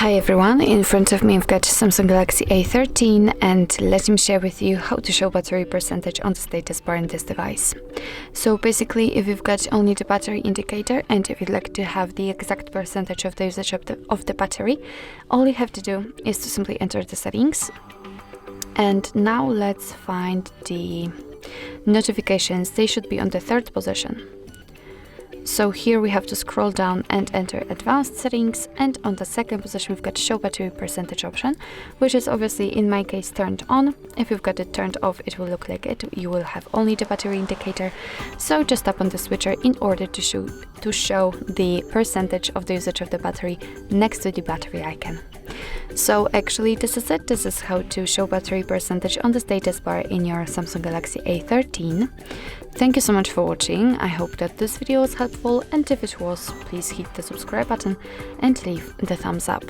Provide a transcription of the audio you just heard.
Hi everyone, in front of me I've got Samsung Galaxy A13 and let me share with you how to show battery percentage on the status bar in this device. So basically, if you've got only the battery indicator and if you'd like to have the exact percentage of the usage of the battery, all you have to do is to simply enter the settings. And now let's find the notifications. They should be on the third position. So here we have to scroll down and enter advanced settings, and on the second position we've got show battery percentage option, which is obviously in my case turned on. If you've got it turned off, it will look like it. You will have only the battery indicator. So just tap on the switcher in order to show the percentage of the usage of the battery next to the battery icon. So actually this is it. This is how to show battery percentage on the status bar in your Samsung Galaxy A13. Thank you so much for watching. I hope that this video was helpful, and if it was, please hit the subscribe button and leave the thumbs up.